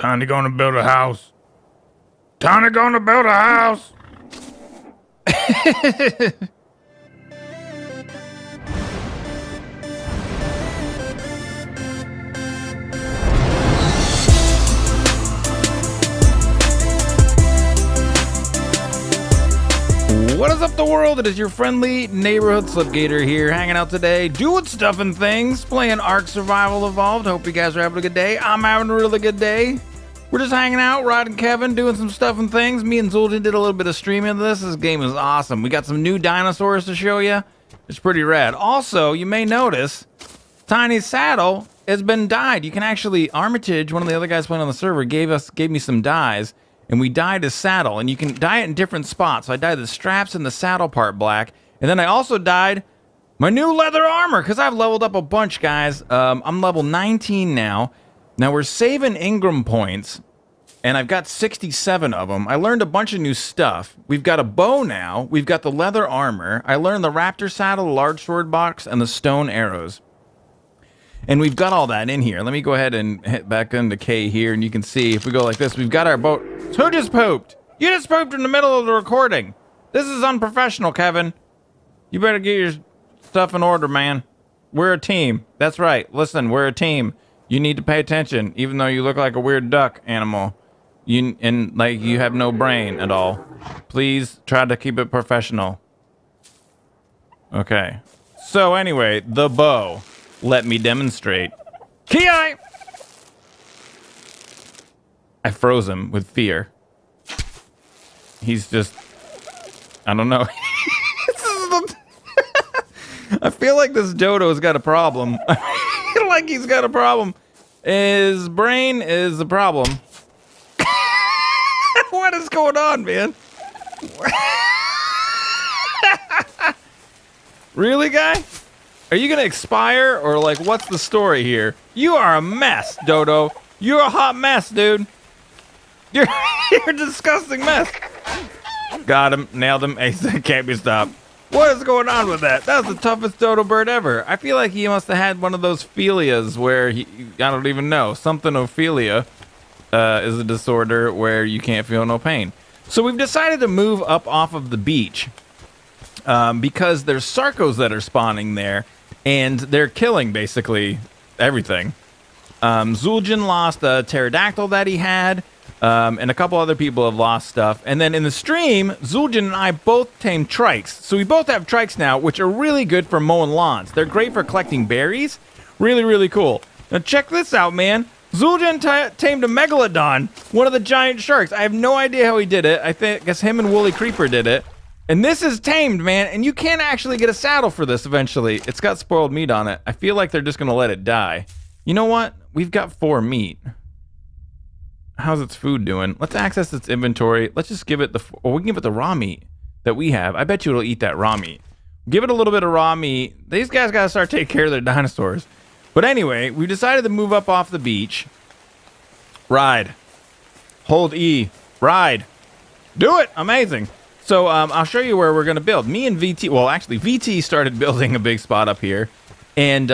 Tiny gonna build a house. Tiny gonna build a house. What is up, the world? It is your friendly neighborhood Slipgator here, hanging out today, doing stuff and things, playing ARK Survival Evolved. Hope you guys are having a good day. I'm having a really good day. We're just hanging out, Rod and Kevin, doing some stuff and things. Me and Zul'jin did a little bit of streaming of this. This game is awesome. We got some new dinosaurs to show you. It's pretty rad. Also, you may notice Tiny's saddle has been dyed. You can actually, Armitage, one of the other guys playing on the server, gave me some dyes. And we dyed his saddle, and you can dye it in different spots. So I dyed the straps and the saddle part black, and then I also dyed my new leather armor because I've leveled up a bunch, guys. I'm level 19 now. Now we're saving Ingram points, and I've got 67 of them. I learned a bunch of new stuff. We've got a bow now. We've got the leather armor. I learned the raptor saddle, the large sword box, and the stone arrows. And we've got all that in here. Let me go ahead and hit back into K here, and you can see if we go like this, we've got our boat. Who just pooped? You just pooped in the middle of the recording. This is unprofessional, Kevin. You better get your stuff in order, man. We're a team. That's right. Listen, we're a team. You need to pay attention, even though you look like a weird duck animal. You have no brain at all. Please try to keep it professional. Okay. So anyway, the bow. Let me demonstrate. Ki! I froze him with fear. He's just... I don't know. I feel like this dodo's got a problem. I feel like he's got a problem. His brain is the problem. What is going on, man? Really, guy? Are you gonna expire, or like, what's the story here? You are a mess, Dodo. You're a hot mess, dude. You're a disgusting mess. Got him, nailed him. Ace, can't be stopped. What is going on with that? That was the toughest dodo bird ever. I feel like he must have had one of those philias where I don't even know. Something ophelia is a disorder where you can't feel no pain. So we've decided to move up off of the beach because there's sarcos that are spawning there. And they're killing, basically, everything. Zul'jin lost a pterodactyl that he had, and a couple other people have lost stuff. And then in the stream, Zul'jin and I both tamed trikes. So we both have trikes now, which are really good for mowing lawns. They're great for collecting berries. Really, really cool. Now check this out, man. Zul'jin tamed a megalodon, one of the giant sharks. I have no idea how he did it. I guess him and Woolly Creeper did it. And this is tamed, man, and you can't actually get a saddle for this eventually. It's got spoiled meat on it. I feel like they're just going to let it die. You know what? We've got 4 meat. How's its food doing? Let's access its inventory. Let's just give it we can give it the raw meat that we have. I bet you it'll eat that raw meat. Give it a little bit of raw meat. These guys got to start taking care of their dinosaurs. But anyway, we decided to move up off the beach. Ride. Hold E. Ride. Do it. Amazing. So I'll show you where we're going to build. Me and VT, well, actually, VT started building a big spot up here and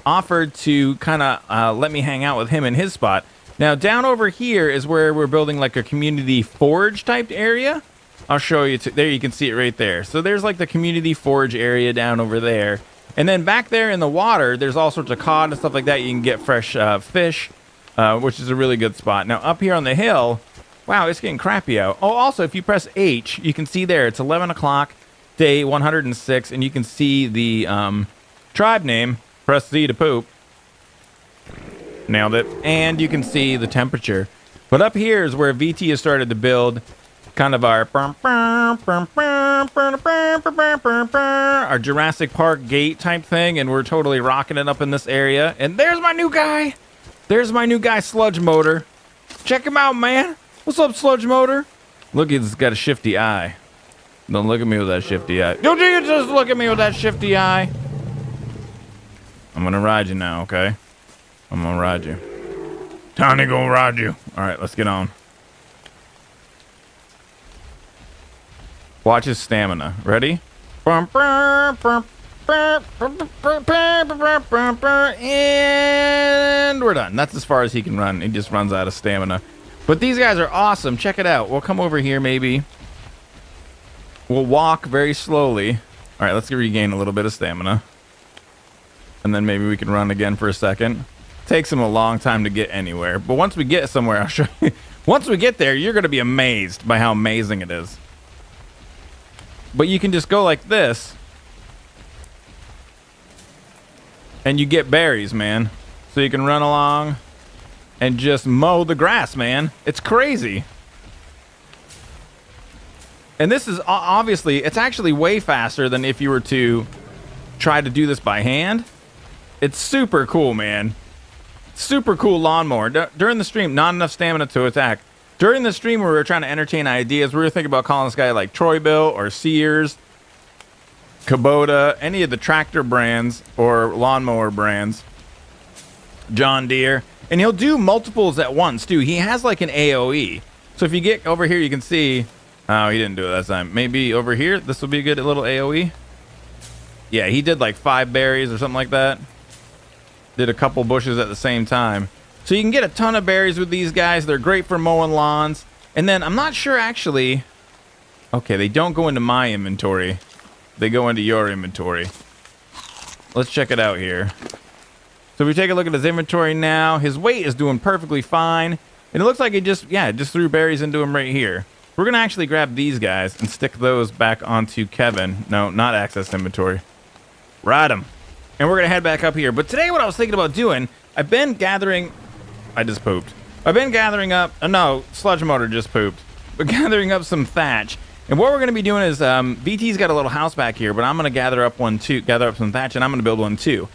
offered to kind of let me hang out with him in his spot. Now, down over here is where we're building like a community forge type area. I'll show you. There, you can see it right there. So there's like the community forge area down over there. And then back there in the water, there's all sorts of cod and stuff like that. You can get fresh fish, which is a really good spot. Now, up here on the hill... Wow, it's getting crappy out. Oh, also, if you press H, you can see there, it's 11 o'clock, day 106, and you can see the tribe name. Press Z to poop. Nailed it. And you can see the temperature. But up here is where VT has started to build kind of our Jurassic Park gate type thing, and we're totally rocking it up in this area. And there's my new guy. There's my new guy, Sludge Motor. Check him out, man. What's up, Sludge Motor? Look, he's got a shifty eye. Don't look at me with that shifty eye. Don't you just look at me with that shifty eye. I'm gonna ride you now, okay? I'm gonna ride you. Tiny gonna ride you. All right, let's get on. Watch his stamina. Ready? And we're done. That's as far as he can run. He just runs out of stamina. But these guys are awesome. Check it out. We'll come over here maybe. We'll walk very slowly. All right, let's regain a little bit of stamina. And then maybe we can run again for a second. Takes him a long time to get anywhere. But once we get somewhere, I'll show you. Once we get there, you're going to be amazed by how amazing it is. But you can just go like this. And you get berries, man. So you can run along and just mow the grass, man. It's crazy. And this is obviously, it's actually way faster than if you were to try to do this by hand. It's super cool, man. Super cool lawnmower. During the stream, not enough stamina to attack. During the stream where we were trying to entertain ideas, we were thinking about calling this guy like Troy-Bill or Sears, Kubota, any of the tractor brands or lawnmower brands. John Deere. And he'll do multiples at once, too. He has like an AoE. So if you get over here, you can see... Oh, he didn't do it that time. Maybe over here, this will be a good little AoE. Yeah, he did like 5 berries or something like that. Did a couple bushes at the same time. So you can get a ton of berries with these guys. They're great for mowing lawns. And then I'm not sure actually... Okay, they don't go into my inventory. They go into your inventory. Let's check it out here. So if we take a look at his inventory now, his weight is doing perfectly fine. And it looks like it just threw berries into him right here. We're going to actually grab these guys and stick those back onto Kevin. No, not access inventory. Ride them. And we're going to head back up here. But today what I was thinking about doing, I've been gathering... I just pooped. I've been gathering up... no, Sludge Motor just pooped. But gathering up some thatch. And what we're going to be doing is... VT's got a little house back here, but I'm going to gather up one too. Gather up some thatch, and I'm going to build one too.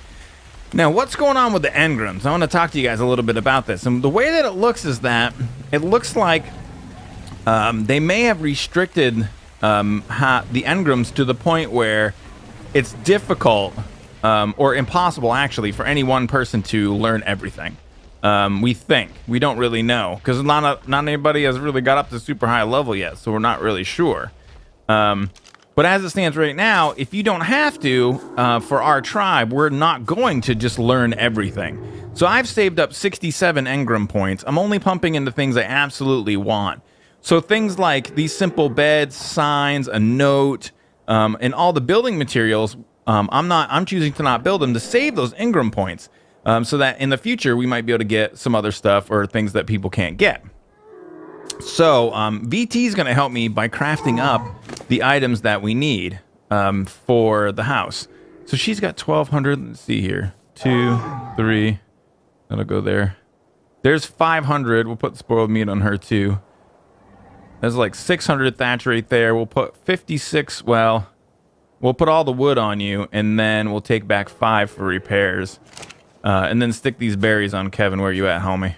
Now, what's going on with the engrams? I want to talk to you guys a little bit about this. And the way that it looks is that... It looks like... they may have restricted the engrams to the point where it's difficult or impossible, actually, for any one person to learn everything. We think. We don't really know because not anybody has really got up to super high level yet, so we're not really sure. But as it stands right now, if you don't have to, for our tribe, we're not going to just learn everything. So I've saved up 67 engram points. I'm only pumping into things I absolutely want. So things like these simple beds, signs, a note, and all the building materials, I'm choosing to not build them to save those engram points, so that in the future we might be able to get some other stuff or things that people can't get. So VT is going to help me by crafting up the items that we need for the house. So she's got 1,200. Let's see here, 2, 3. That'll go there. There's 500. We'll put spoiled meat on her too. There's like 600 thatch right there. We'll put 56. Well, we'll put all the wood on you, and then we'll take back 5 for repairs. And then stick these berries on Kevin. Where you at, homie?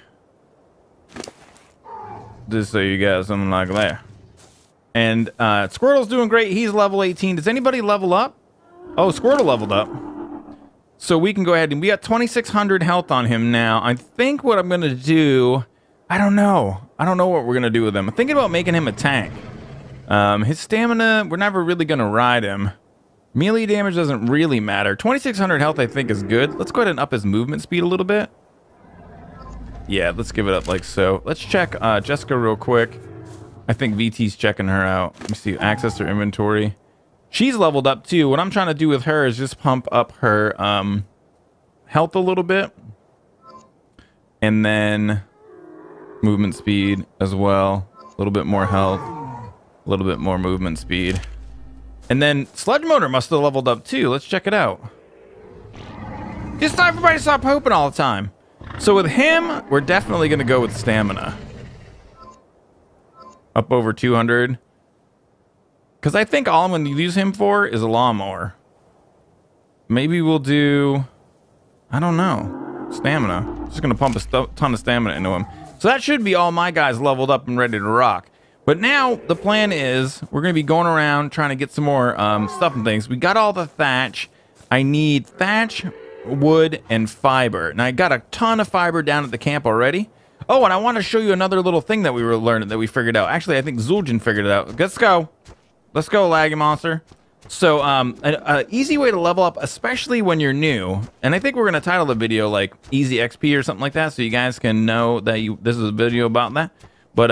Just so you got something like that. And Squirtle's doing great. He's level 18. Does anybody level up? Oh, Squirtle leveled up. So we can go ahead and we got 2,600 health on him now. I think what I'm going to do... I don't know. I don't know what we're going to do with him. I'm thinking about making him a tank. His stamina, we're never really going to ride him. Melee damage doesn't really matter. 2,600 health, I think, is good. Let's go ahead and up his movement speed a little bit. Yeah, let's give it up like so. Let's check Jessica real quick. I think VT's checking her out. Let me see. Access her inventory. She's leveled up, too. What I'm trying to do with her is just pump up her health a little bit. And then... movement speed as well. A little bit more health. A little bit more movement speed. And then Sludge Motor must have leveled up too. Let's check it out. Just everybody stop hoping all the time. So with him, we're definitely going to go with stamina. Up over 200. Because I think all I'm going to use him for is a lawnmower. Maybe we'll do... I don't know. Stamina. Just going to pump a ton of stamina into him. So that should be all my guys leveled up and ready to rock. But now the plan is we're going to be going around trying to get some more stuff and things. We got all the thatch. I need thatch, wood, and fiber. Now I got a ton of fiber down at the camp already. Oh, and I want to show you another little thing that we were learning that we figured out. Actually, I think Zul'jin figured it out. Let's go. Let's go, Laggy Monster. So, an easy way to level up, especially when you're new, and I think we're going to title the video like Easy XP or something like that, so you guys can know that this is a video about that. But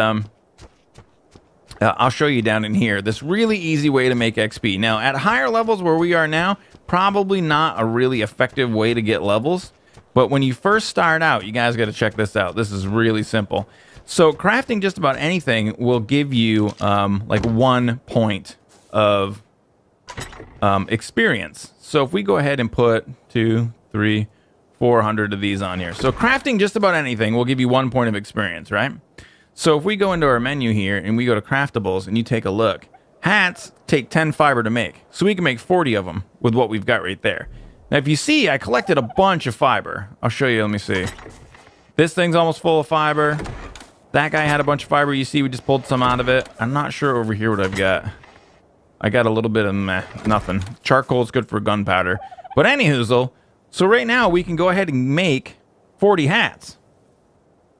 I'll show you down in here this really easy way to make XP. Now, at higher levels where we are now, probably not a really effective way to get levels. But when you first start out, you guys got to check this out. This is really simple. So crafting just about anything will give you like 1 point of experience. So if we go ahead and put 2, 3, 400 of these on here. So crafting just about anything will give you 1 point of experience, right? So if we go into our menu here and we go to craftables and you take a look, hats take 10 fiber to make. So we can make 40 of them with what we've got right there. Now if you see, I collected a bunch of fiber. I'll show you, let me see. This thing's almost full of fiber. That guy had a bunch of fiber. You see, we just pulled some out of it. I'm not sure over here what I've got. I got a little bit of nothing. Charcoal's good for gunpowder. But anyhoozle, so right now we can go ahead and make 40 hats.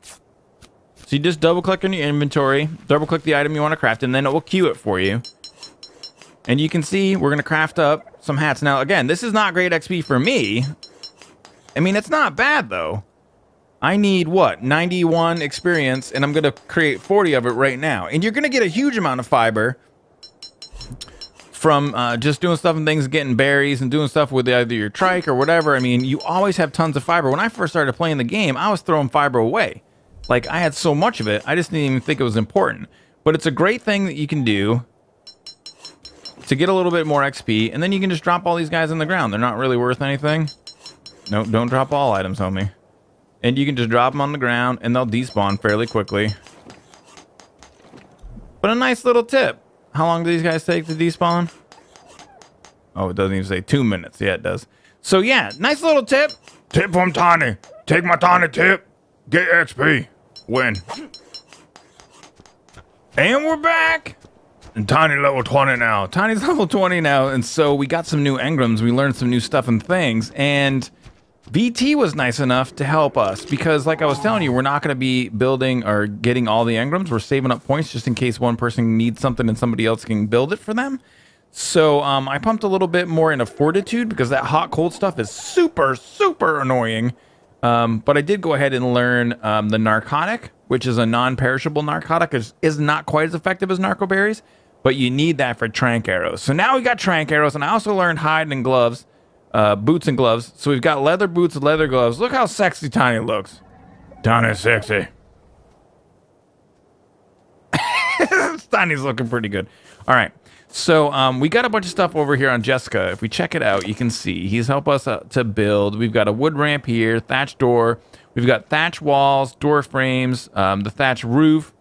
So you just double click on your inventory, double click the item you want to craft, and then it will queue it for you. And you can see we're going to craft up some hats. Now, again, this is not great XP for me. I mean, it's not bad, though. I need, what, 91 experience, and I'm going to create 40 of it right now. And you're going to get a huge amount of fiber from just doing stuff and things, getting berries and doing stuff with either your trike or whatever. I mean, you always have tons of fiber. When I first started playing the game, I was throwing fiber away. Like, I had so much of it, I just didn't even think it was important. But it's a great thing that you can do to get a little bit more XP, and then you can just drop all these guys in the ground. They're not really worth anything. No, don't drop all items on me. And you can just drop them on the ground, and they'll despawn fairly quickly. But a nice little tip. How long do these guys take to despawn? Oh, it doesn't even say 2 minutes. Yeah, it does. So, yeah, nice little tip. Tip from Tiny. Take my Tiny tip. Get XP. Win. And we're back. And Tiny level 20 now. Tiny's level 20 now, and so we got some new engrams. We learned some new stuff and things, and VT was nice enough to help us because, like I was telling you, we're not going to be building or getting all the engrams. We're saving up points just in case one person needs something and somebody else can build it for them. So I pumped a little bit more into fortitude because that hot cold stuff is super, super annoying. But I did go ahead and learn the narcotic, which is a non-perishable narcotic. Is not quite as effective as narco berries, but you need that for trank arrows. So now we got trank arrows, and I also learned hide and gloves. Boots and gloves. So we've got leather boots and leather gloves. Look how sexy Tiny looks. Tiny's sexy. Tiny's looking pretty good. All right. So we got a bunch of stuff over here on Jessica. If we check it out, you can see he's helped us to build. We've got a wood ramp here, thatch door. We've got thatch walls, door frames, the thatch roof.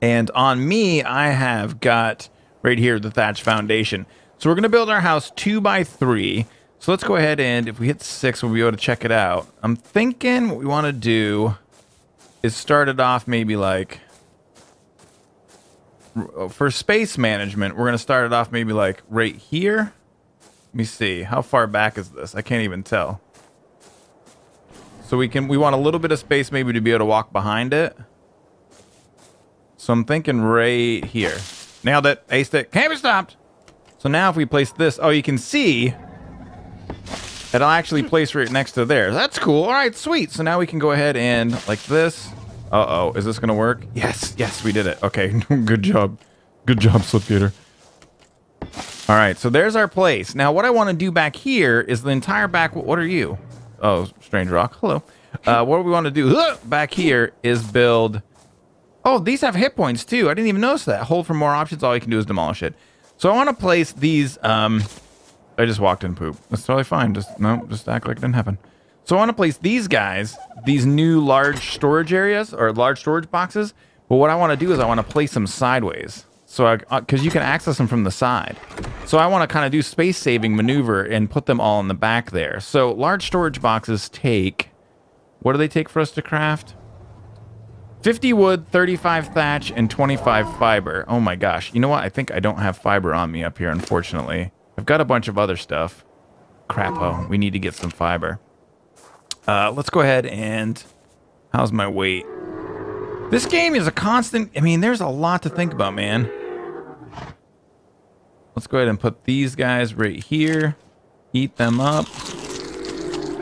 And on me, I have got right here the thatch foundation. So we're going to build our house 2 by 3. So let's go ahead and if we hit 6, we'll be able to check it out. I'm thinking what we want to do is start it off maybe like, for space management, we're going to start it off maybe like right here. Let me see. How far back is this? I can't even tell. So we want a little bit of space maybe to be able to walk behind it. So I'm thinking right here. Nailed it. Aced it. Can't be stopped. So now if we place this, oh, you can see it'll actually place right next to there. That's cool. All right, sweet. So now we can go ahead and like this. Uh-oh, is this going to work? Yes, yes, we did it. Okay, good job. Good job, Slipgator. All right, so there's our place. Now what I want to do back here is the entire back. What are you? Oh, Strange Rock. Hello. What we want to do back here is build. Oh, these have hit points too. I didn't even notice that. Hold for more options. All you can do is demolish it. So I want to place these, I just walked in poop. That's totally fine. Just act like it didn't happen. So I want to place these guys, these new large storage areas or large storage boxes. But what I want to do is I want to place them sideways. So because you can access them from the side. So I want to kind of do space saving maneuver and put them all in the back there. So large storage boxes take, what do they take for us to craft? 50 wood, 35 thatch, and 25 fiber. Oh my gosh. You know what? I think I don't have fiber on me up here, unfortunately. I've got a bunch of other stuff. Crap-o. We need to get some fiber. Let's go ahead and... How's my weight? This game is a constant... I mean, there's a lot to think about, man. Let's go ahead and put these guys right here. Eat them up.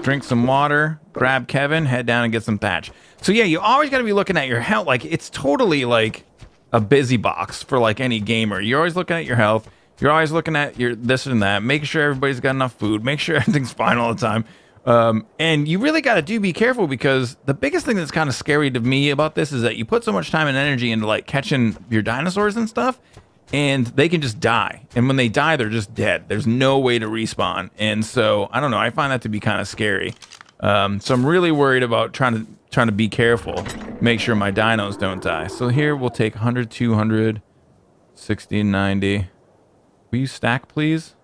Drink some water. Grab Kevin. Head down and get some thatch. So yeah, you always got to be looking at your health. Like, it's totally like a busy box for like any gamer. You're always looking at your health. You're always looking at your this and that. Making sure everybody's got enough food. Make sure everything's fine all the time. And you really got to be careful, because the biggest thing that's kind of scary to me about this is that you put so much time and energy into like catching your dinosaurs and stuff, and they can just die. And when they die, they're just dead. There's no way to respawn. And so, I don't know. I find that to be kind of scary. So I'm really worried about trying to be careful. Make sure my dinos don't die. So here we'll take 100, 200, 60, 90. Will you stack, please?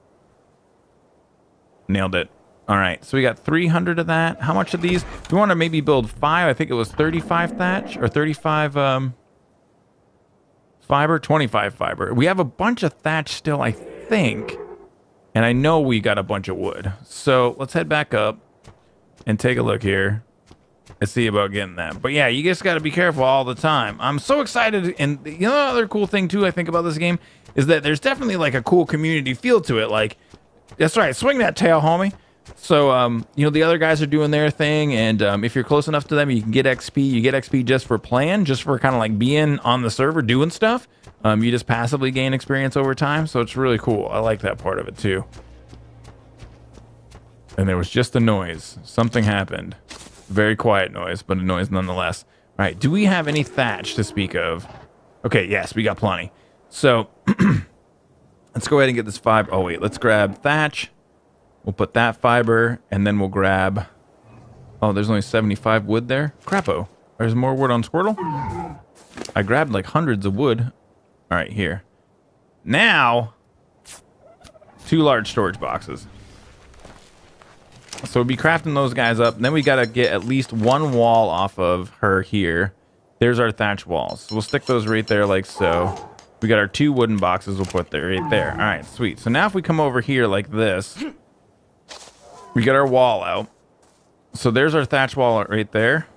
Nailed it. All right, so we got 300 of that. How much of these? We want to maybe build 5. I think it was 35 thatch or 35 fiber, 25 fiber. We have a bunch of thatch still, I think. And I know we got a bunch of wood. So let's head back up and take a look here and see about getting that. But yeah, you just got to be careful all the time. I'm so excited. And you know, another cool thing too I think about this game is that there's definitely like a cool community feel to it. Like, that's right, swing that tail, homie. So, you know, the other guys are doing their thing, and if you're close enough to them, you can get XP. You get XP just for playing, just for kind of like being on the server doing stuff. You just passively gain experience over time, so it's really cool. I like that part of it too. And there was just a noise. Something happened. Very quiet noise, but a noise nonetheless. All right, do we have any thatch to speak of? Okay, yes, we got plenty. So, let's go ahead and get this fiber. Oh, wait, let's grab thatch. We'll put that fiber, and then we'll grab... Oh, there's only 75 wood there? Crapo. There's more wood on Squirtle? I grabbed like hundreds of wood. All right, here. Now, 2 large storage boxes. So we'll be crafting those guys up. And then we got to get at least 1 wall off of her here. There's our thatch walls. So we'll stick those right there like so. We got our 2 wooden boxes we'll put there right there. All right, sweet. So now if we come over here like this... We got our wall out. So there's our thatch wall right there.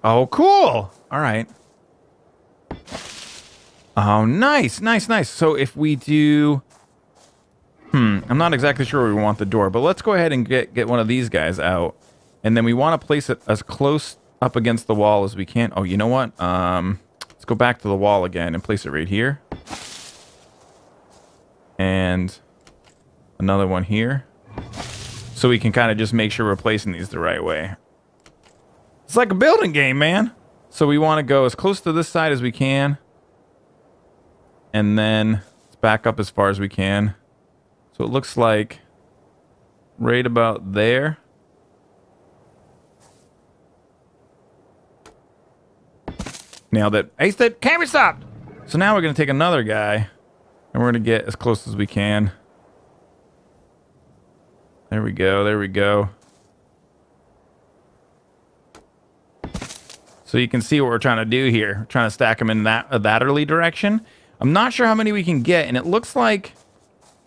Oh, cool. All right. Oh, nice, nice, nice. So if we do... I'm not exactly sure where we want the door, but let's go ahead and get one of these guys out. And then we want to place it as close up against the wall as we can. Oh, you know what? Let's go back to the wall again and place it right here. And another one here. So we can kind of just make sure we're placing these the right way. It's like a building game, man. So we want to go as close to this side as we can. And then let's back up as far as we can. So it looks like right about there. Nailed it. Aced it. Can't be stopped. So now we're going to take another guy. And we're going to get as close as we can. There we go, there we go. So you can see what we're trying to do here. We're trying to stack them in that laterally direction. I'm not sure how many we can get, and it looks like,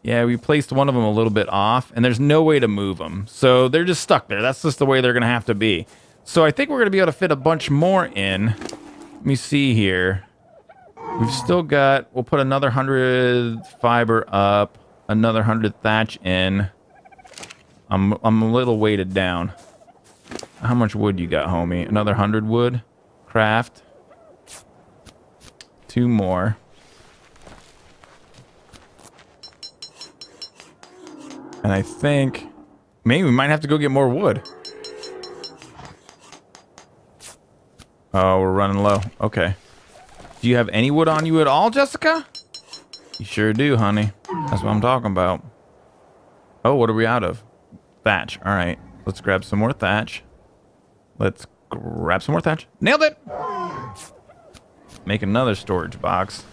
yeah, we placed one of them a little bit off, and there's no way to move them. So they're just stuck there. That's just the way they're going to have to be. So I think we're going to be able to fit a bunch more in. Let me see here. We've still got, we'll put another 100 fiber up, another 100 thatch in. I'm a little weighted down. How much wood you got, homie? Another 100 wood. Craft. 2 more. And I think maybe we might have to go get more wood. Oh, we're running low. Okay. Do you have any wood on you at all, Jessica? You sure do, honey. That's what I'm talking about. Oh, what are we out of? Thatch. All right. Let's grab some more thatch. Let's grab some more thatch. Nailed it! Make another storage box.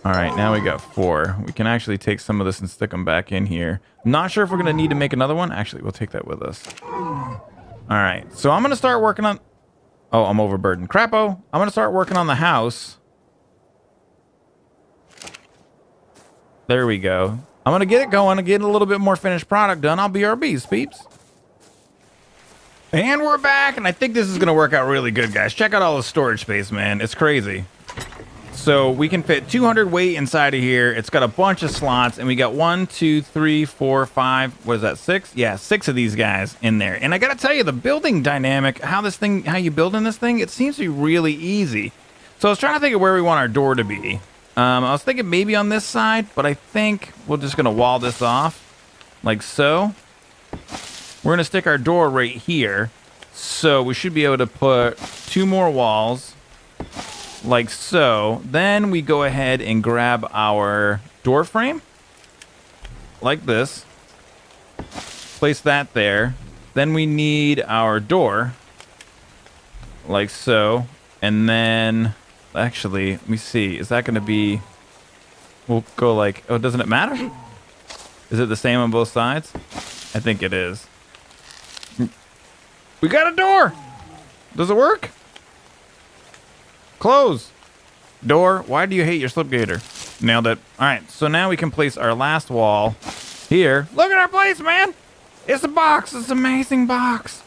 All right, now we got 4. We can actually take some of this and stick them back in here. I'm not sure if we're going to need to make another one. Actually, we'll take that with us. All right, so I'm going to start working on... Oh, I'm overburdened. Crapo! I'm going to start working on the house. There we go. I'm going to get it going and get a little bit more finished product done. I'll BRBs, peeps. And we're back, and I think this is going to work out really good, guys. Check out all the storage space, man. It's crazy. So we can fit 200 weight inside of here. It's got a bunch of slots, and we got 1, 2, 3, 4, 5. What is that? 6? Yeah, 6 of these guys in there. And I gotta tell you, the building dynamic, how you build in this thing, it seems to be really easy. So I was trying to think of where we want our door to be. I was thinking maybe on this side, but I think we're just gonna wall this off like so. We're gonna stick our door right here. So we should be able to put 2 more walls like so. Then we go ahead and grab our door frame like this. Place that there. Then we need our door like so. And then actually, let me see. Is that going to be... We'll go like... Oh, doesn't it matter? Is it the same on both sides? I think it is. We got a door! Does it work? Close. Door. Why do you hate your slip gator? Nailed it. All right, so now we can place our last wall here. Look at our place, man! It's a box. It's an amazing box.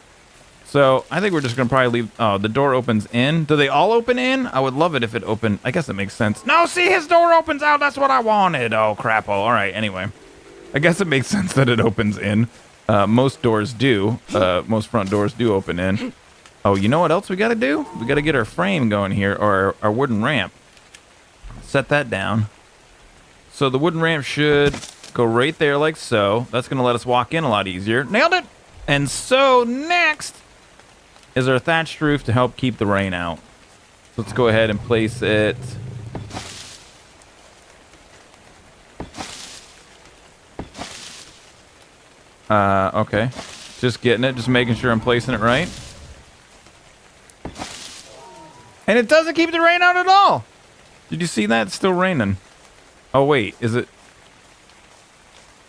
So I think we're just going to probably leave... Oh, the door opens in. Do they all open in? I would love it if it opened... I guess it makes sense. No, see, his door opens out. That's what I wanted. Oh, crap. Oh, all right, anyway. I guess it makes sense that it opens in. Most doors do. Most front doors do open in. Oh, you know what else we got to do? We got to get our frame going here, or our wooden ramp. Set that down. So the wooden ramp should go right there like so. That's going to let us walk in a lot easier. Nailed it! And so next is our thatched roof to help keep the rain out. So let's go ahead and place it... Okay. Just getting it. Just making sure I'm placing it right. And it doesn't keep the rain out at all. Did you see that? It's still raining. Oh, wait. Is it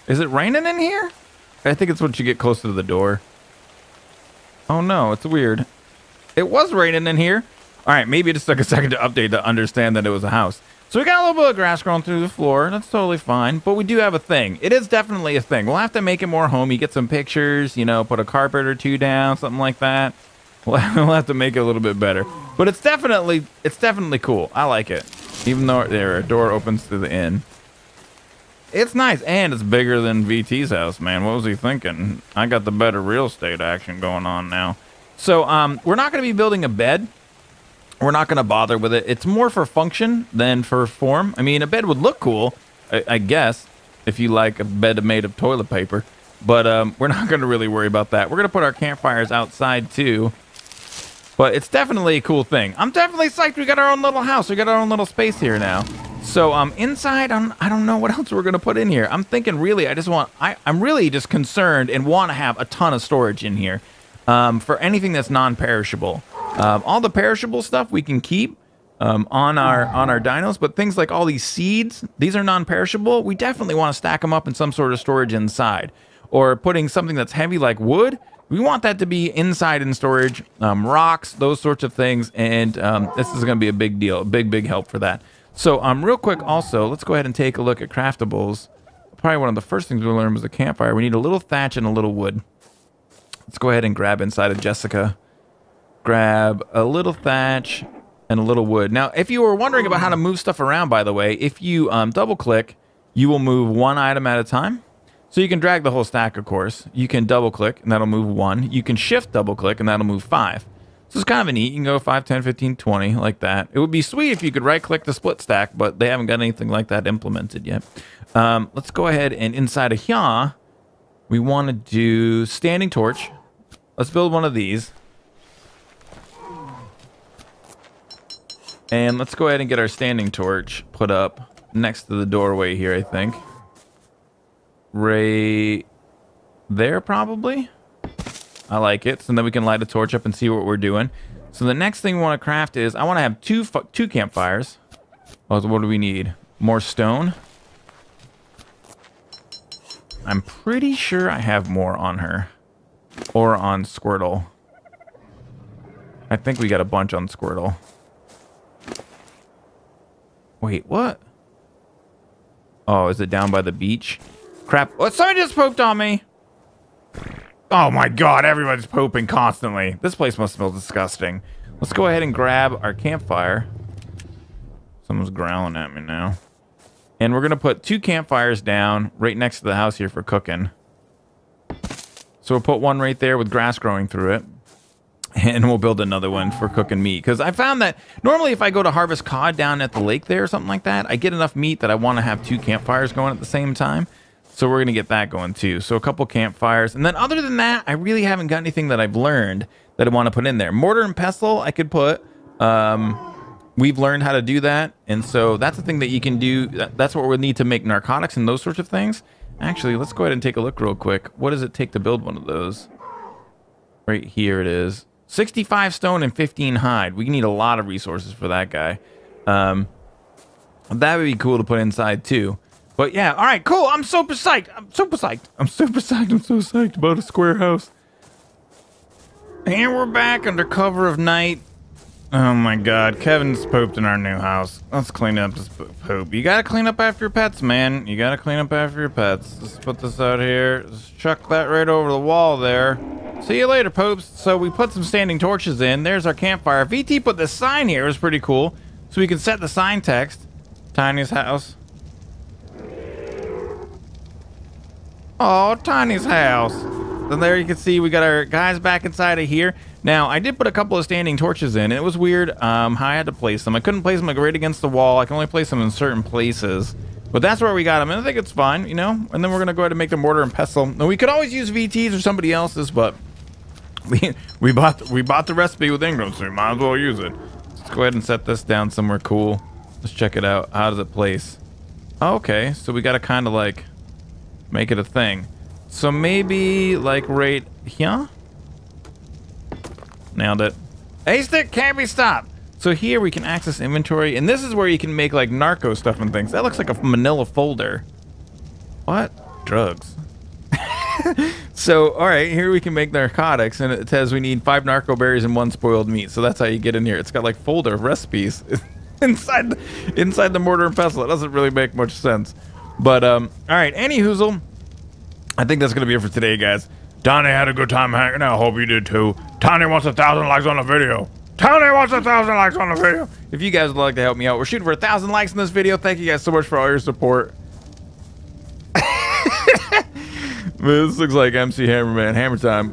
raining in here? I think it's once you get closer to the door. Oh, no. It's weird. It was raining in here. All right. Maybe it just took a second to update to understand that it was a house. So we got a little bit of grass growing through the floor. That's totally fine. But we do have a thing. It is definitely a thing. We'll have to make it more homey. Get some pictures, you know, put a carpet or 2 down, something like that. We'll have to make it a little bit better. But it's definitely cool. I like it. Even though there a door opens to the inn. It's nice. And it's bigger than VT's house, man. What was he thinking? I got the better real estate action going on now. So we're not going to be building a bed. We're not going to bother with it. It's more for function than for form. I mean, a bed would look cool, I guess, if you like a bed made of toilet paper. But we're not going to really worry about that. We're going to put our campfires outside, too. But it's definitely a cool thing. I'm definitely psyched. We got our own little house. We got our own little space here now. So inside, I don't know what else we're going to put in here. I'm thinking, really, I'm really just concerned and want to have a ton of storage in here for anything that's non-perishable. All the perishable stuff we can keep on our dinos, but things like all these seeds, these are non-perishable. We definitely want to stack them up in some sort of storage inside. Or putting something that's heavy like wood, we want that to be inside in storage. Rocks, those sorts of things, and this is going to be a big deal, a big help for that. So real quick also, let's go ahead and take a look at craftables. Probably one of the first things we learned was the campfire. We need a little thatch and a little wood. Let's go ahead and grab inside of Jessica. Grab a little thatch and a little wood. Now, if you were wondering about how to move stuff around, by the way, if you double click, you will move 1 item at a time. So you can drag the whole stack, of course. You can double click and that'll move 1. You can shift double click and that'll move 5. So it's kind of neat. You can go 5, 10, 15, 20 like that. It would be sweet if you could right click the split stack, but they haven't got anything like that implemented yet. Let's go ahead and inside of here, we want to do standing torch. Let's build one of these. And let's go ahead and get our standing torch put up next to the doorway here, I think. Right there, probably. I like it. So then we can light a torch up and see what we're doing. So the next thing we want to craft is, I want to have two campfires. Oh, so what do we need? More stone. I'm pretty sure I have more on her. Or on Squirtle. I think we got a bunch on Squirtle. Wait, what? Oh, is it down by the beach? Crap. Oh, somebody just pooped on me. Oh my god, everybody's pooping constantly. This place must smell disgusting. Let's go ahead and grab our campfire. So Someone's growling at me now. And we're going to put 2 campfires down right next to the house here for cooking. So we'll put one right there with grass growing through it. And we'll build another one for cooking meat. Because I found that normally if I go to harvest cod down at the lake there or something like that, I get enough meat that I want to have 2 campfires going at the same time. So we're going to get that going too. So a couple campfires. And then other than that, I really haven't got anything that I've learned that I want to put in there. Mortar and pestle I could put. We've learned how to do that. And so that's the thing that you can do. That's what we'll need to make narcotics and those sorts of things. Actually, let's go ahead and take a look real quick. What does it take to build one of those? Right here it is. 65 stone and 15 hide. We need a lot of resources for that guy. That would be cool to put inside too. But yeah, all right, cool. I'm super psyched. I'm super psyched. I'm super psyched. I'm so psyched about a square house. And we're back under cover of night. Oh my God, Kevin's pooped in our new house. Let's clean up this poop. You gotta clean up after your pets, man. You gotta clean up after your pets. Let's put this out here. Just chuck that right over the wall there. See you later, poops. So we put some standing torches in. There's our campfire. VT put this sign here. It was pretty cool. So we can set the sign text. Tiny's house. Oh, Tiny's house. Then there you can see we got our guys back inside of here. Now, I did put a couple of standing torches in. It was weird how I had to place them. I couldn't place them like right against the wall. I can only place them in certain places. But that's where we got them. And I think it's fine, you know? And then we're going to go ahead and make the mortar and pestle. And we could always use VTs or somebody else's, but we bought the recipe with Ingram, so we might as well use it. Let's go ahead and set this down somewhere cool. Let's check it out. How does it place? Oh, okay, so we got to kind of like make it a thing. So maybe like right here. Nailed it. Aced it, can't be stopped. So here we can access inventory, and this is where you can make like narco stuff and things. That looks like a manila folder. What? Drugs. So, all right, here we can make narcotics, and it says we need 5 narco berries and 1 spoiled meat. So that's how you get in here. It's got like folder of recipes inside the mortar and pestle. It doesn't really make much sense. But all right, any hoozle. I think that's gonna be it for today, guys. Donnie had a good time hanging out. I hope you did too. Tony wants 1,000 likes on the video. Tony wants 1,000 likes on the video. If you guys would like to help me out, we're shooting for 1,000 likes in this video. Thank you guys so much for all your support. Man, this looks like MC Hammerman. Hammer time.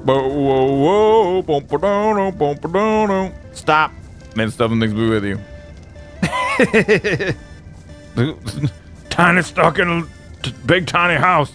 Stop. Man, stuff and things be with you. Tiny's stuck in a big tiny house.